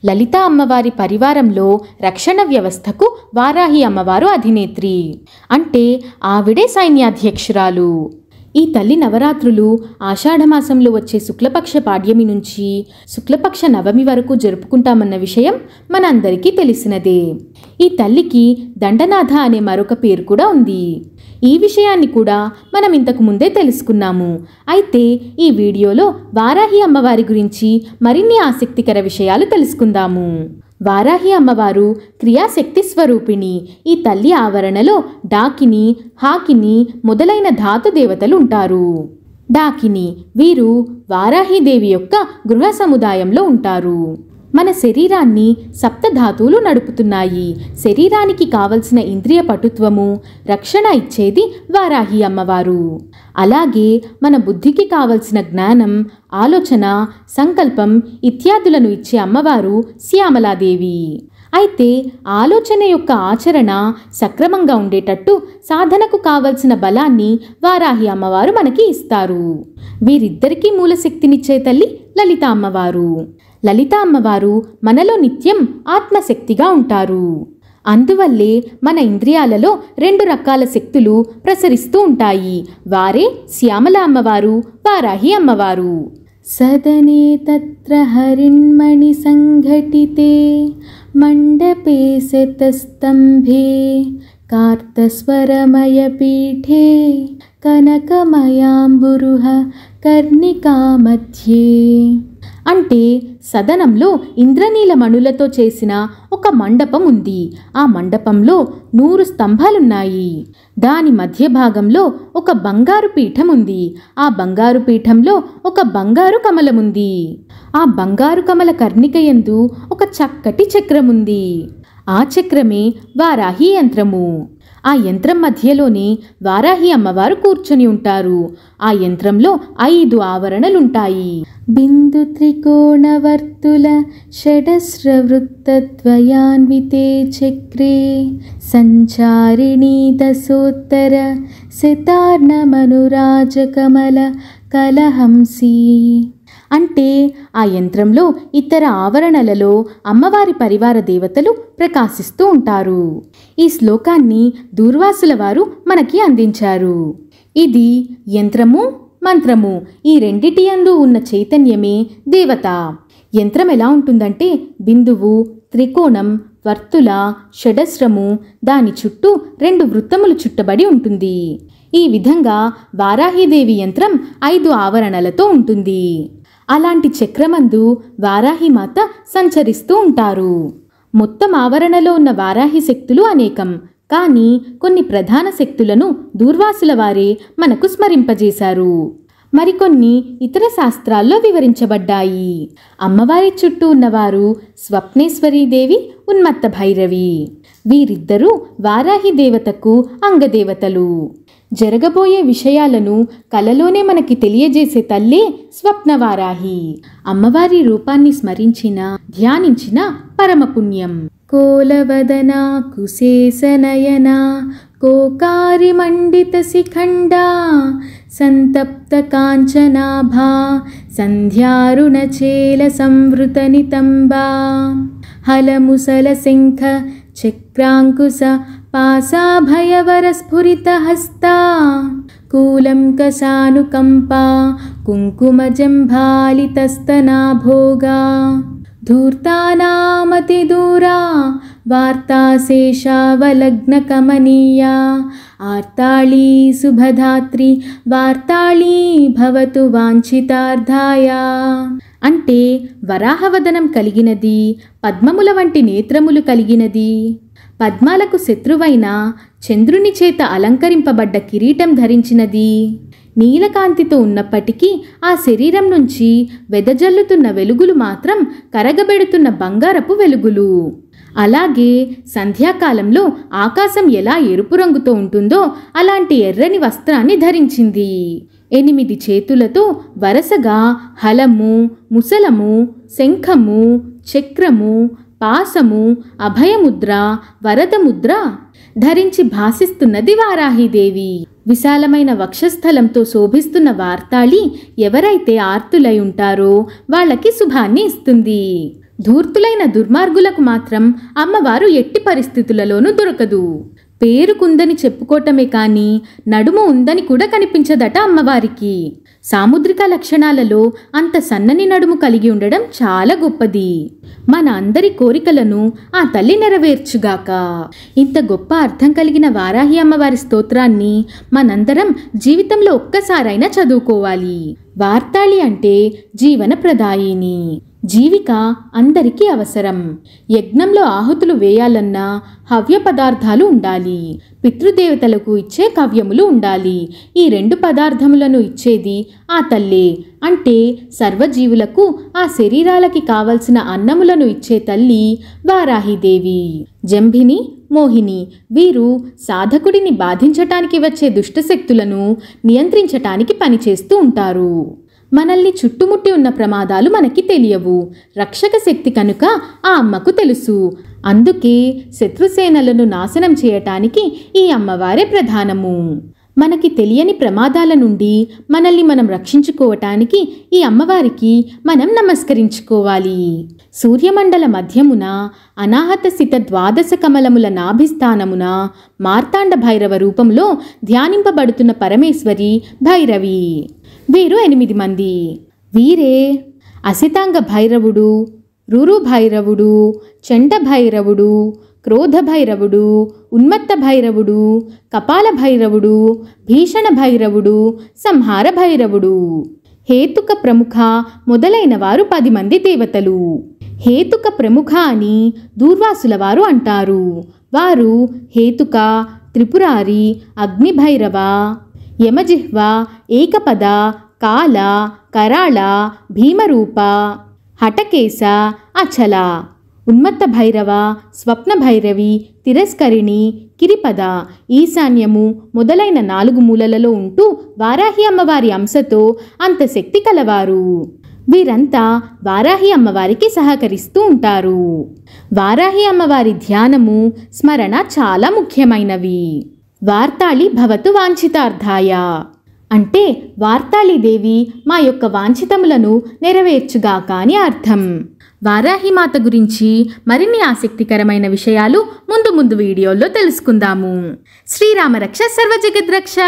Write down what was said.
లలిత అమ్మవారి పరివారంలో రక్షణ వ్యవస్థకు వారాహి అమ్మవారు అధినేత్రి, అంటే ఆవిడే సైన్యాధ్యక్షురాలు. ఈ తల్లి నవరాత్రులు ఆషాఢమాసంలో వచ్చే శుక్లపక్ష పాడ్యమి నుంచి శుక్లపక్ష నవమి వరకు జరుపుకుంటామన్న విషయం మనందరికీ తెలిసినదే. ఈ తల్లికి దండనాథ అనే మరొక పేరు కూడా ఉంది. ఈ విషయాన్ని కూడా మనం ఇంతకు ముందే తెలుసుకున్నాము. అయితే ఈ వీడియోలో వారాహి అమ్మవారి గురించి మరిన్ని ఆసక్తికర విషయాలు తెలుసుకుందాము. వారాహి అమ్మవారు క్రియాశక్తి స్వరూపిణి. ఈ తల్లి ఆవరణలో డాకిని, హాకిని మొదలైన ధాతు దేవతలు ఉంటారు. డాకిని వీరు వారాహిదేవి యొక్క గృహ సముదాయంలో ఉంటారు. మన శరీరాన్ని సప్తధాతువులు నడుపుతున్నాయి. శరీరానికి కావలసిన ఇంద్రియ పటుత్వము, రక్షణ ఇచ్చేది వారాహి అమ్మవారు. అలాగే మన బుద్ధికి కావలసిన జ్ఞానం, ఆలోచన, సంకల్పం ఇత్యాదులను ఇచ్చే అమ్మవారు శ్యామలాదేవి. అయితే ఆలోచన యొక్క ఆచరణ సక్రమంగా ఉండేటట్టు సాధనకు కావలసిన బలాన్ని వారాహి అమ్మవారు మనకి ఇస్తారు. వీరిద్దరికీ మూలశక్తినిచ్చే తల్లి లలిత అమ్మవారు. లలిత అమ్మవారు మనలో నిత్యం ఆత్మశక్తిగా ఉంటారు. అందువల్లే మన ఇంద్రియాలలో 2 రకాల శక్తులు ప్రసరిస్తూ ఉంటాయి. వారే శ్యామల అమ్మవారు, వారాహి అమ్మవారు. సదనే తత్ర హరిణ్మణి సంఘటితే మండపే శతస్తంభే కార్తస్వరమయ పీఠే కనకమయాంబురుహ కర్ణికా మధ్యే. అంటే సదనంలో ఇంద్రనీల మణులతో చేసిన ఒక మండపం ఉంది. ఆ మండపంలో 100 స్తంభాలున్నాయి. దాని మధ్య భాగంలో ఒక బంగారు పీఠం ఉంది. ఆ బంగారు పీఠంలో ఒక బంగారు కమలముంది. ఆ బంగారు కమల కర్ణికయందు ఒక చక్కటి చక్రముంది. ఆ చక్రమే వారాహి యంత్రము. ఆ యంత్రం మధ్యలోనే వారాహి అమ్మవారు కూర్చొని ఉంటారు. ఆ యంత్రంలో 5 ఆవరణలుంటాయి. బిందు త్రికోణ వర్తుల షడస్రవృత్తద్వయాన్వితే చక్రే సంచారిణీ దశోత్తర శతార్ణమనురాజకమల కలహంసి. అంటే ఆ యంత్రంలో ఇతర ఆవరణలలో అమ్మవారి పరివార దేవతలు ప్రకాశిస్తూ ఉంటారు. ఈ శ్లోకాన్ని దూర్వాసుల వారు మనకి అందించారు. ఇది యంత్రము, మంత్రము ఈ రెండిటి యందు ఉన్న చైతన్యమే దేవత. యంత్రం ఎలా ఉంటుందంటే బిందువు, త్రికోణం, వర్తుల, షడస్రము, దాని చుట్టూ 2 వృత్తములు చుట్టబడి ఉంటుంది. ఈ విధంగా వారాహిదేవి యంత్రం 5 ఆవరణలతో ఉంటుంది. అలాంటి చక్రమందు వారాహిమాత సంచరిస్తూ ఉంటారు. మొత్తం ఆవరణలో ఉన్న వారాహి శక్తులు అనేకం. కానీ కొన్ని ప్రధాన శక్తులను దూర్వాసుల వారే మనకు స్మరింపజేశారు. మరికొన్ని ఇతర శాస్త్రాల్లో వివరించబడ్డాయి. అమ్మవారి చుట్టూ ఉన్నవారు స్వప్నేశ్వరీదేవి, ఉన్మత్త భైరవి. వీరిద్దరూ వారాహి దేవతకు అంగదేవతలు. జరగబోయే విషయాలను కలలోనే మనకి తెలియజేసే తల్లే స్వప్నవారాహి. అమ్మవారి రూపాన్ని స్మరించిన, ధ్యానించిన పరమపుణ్యం. కోలవదన కుశేసనయన కోకారి మండిత శిఖండా సంతప్త కాంచనాభా సంధ్యారుణచేల సంవృత నితంబా హలముసల శంఖ చక్రాంకుశ పాసాభయవర స్ఫురిత హస్తా కూలంకసానుకంపా కుంకుమజంభాలితస్తనాభోగా ధూర్తానామతిదూరా వార్తాశేషావలగ్నకమనీయా ఆర్తాళీ శుభధాత్రి వార్తాళీ భవతు వాంఛితార్థాయ. అంటే వరాహవదనం కలిగినది, పద్మముల వంటి నేత్రములు కలిగినది, పద్మాలకు శత్రువైన చంద్రుని చేత అలంకరింపబడ్డ కిరీటం ధరించినది, నీలకాంతితో ఉన్నప్పటికీ ఆ శరీరం నుంచి వెదజల్లుతున్న వెలుగులు మాత్రం కరగబెడుతున్న బంగారపు వెలుగులు. అలాగే సంధ్యాకాలంలో ఆకాశం ఎలా ఎరుపు రంగుతో ఉంటుందో అలాంటి ఎర్రని వస్త్రాన్ని ధరించింది. 8 చేతులతో వరుసగా హలము, ముసలము, శంఖము, చక్రము, పాసము, అభయముద్ర, వరదముద్ర ధరించి భాసిస్తున్నది వారాహిదేవి. విశాలమైన వక్షస్థలంతో శోభిస్తున్న వార్తాళి ఎవరైతే ఆర్తులై ఉంటారో వాళ్ళకి శుభాన్ని ఇస్తుంది. ధూర్తులైన దుర్మార్గులకు మాత్రం అమ్మవారు ఎట్టి పరిస్థితులలోనూ దొరకదు. పేరుకుందని చెప్పుకోవటమే కానీ నడుము ఉందని కూడా కనిపించదట అమ్మవారికి. సాముద్రిక లక్షణాలలో అంత సన్నని నడుము కలిగి ఉండడం చాలా గొప్పది. మన అందరి కోరికలను ఆ తల్లి నెరవేర్చుగాక. ఇంత గొప్ప అర్థం కలిగిన వారాహి అమ్మవారి స్తోత్రాన్ని మనందరం జీవితంలో ఒక్కసారైనా చదువుకోవాలి. వార్తాళి అంటే జీవన ప్రదాయిని. జీవిక అందరికీ అవసరం. యజ్ఞంలో ఆహుతులు వేయాలన్నా హవ్య పదార్థాలు ఉండాలి. పితృదేవతలకు ఇచ్చే కవ్యములు ఉండాలి. ఈ 2 పదార్థములను ఇచ్చేది ఆ తల్లే. అంటే సర్వజీవులకు ఆ శరీరాలకి కావలసిన అన్నములను ఇచ్చే తల్లి వారాహిదేవి. జంభిని, మోహిని వీరు సాధకుడిని బాధించటానికి వచ్చే దుష్టశక్తులను నియంత్రించటానికి పనిచేస్తూ ఉంటారు. మనల్ని చుట్టుముట్టి ఉన్న ప్రమాదాలు మనకి తెలియవు. రక్షక శక్తి కనుక ఆ అమ్మకు తెలుసు. అందుకే శత్రుసేనలను నాశనం చేయటానికి ఈ అమ్మవారే ప్రధానము. మనకి తెలియని ప్రమాదాల నుండి మనల్ని మనం రక్షించుకోవటానికి ఈ అమ్మవారికి మనం నమస్కరించుకోవాలి. సూర్యమండల మధ్యమున అనాహత సిత ద్వాదశ కమలముల నాభిస్థానమున మార్తాండ భైరవ రూపంలో ధ్యానింపబడుతున్న పరమేశ్వరి భైరవి. వీరు 8 మంది. వీరే అసితాంగ భైరవుడు, రురు భైరవుడు, చండ భైరవుడు, క్రోధ భైరవుడు, ఉన్మత్త భైరవుడు, కపాల భైరవుడు, భీషణ భైరవుడు, సంహార భైరవుడు, హేతుక ప్రముఖ మొదలైన వారు 10 మంది దేవతలు. హేతుక ప్రముఖ అని దూర్వాసుల వారు అంటారు. వారు హేతుక, త్రిపురారి, అగ్నిభైరవ, యమజిహ్వ, ఏకపద, కాల, కరాళ, భీమరూప, హటకేశ, అచల, ఉన్మత్త భైరవ, స్వప్న భైరవి, తిరస్కరిణి, కిరిపద, ఈశాన్యము మొదలైన 4 మూలలలో ఉంటూ వారాహి అమ్మవారి అంశతో అంత శక్తి కలవారు. వీరంతా వారాహి అమ్మవారికి సహకరిస్తూ ఉంటారు. వారాహి అమ్మవారి ధ్యానము, స్మరణ చాలా ముఖ్యమైనవి. వార్తాళి భవతు వాంఛితార్థాయ అంటే వార్తాళిదేవి మా యొక్క వాంఛితములను నెరవేర్చుగాక అని అర్థం. వారాహిమాత గురించి మరిన్ని ఆసక్తికరమైన విషయాలు ముందు వీడియోల్లో తెలుసుకుందాము. శ్రీరామరక్ష సర్వజగద్రక్ష.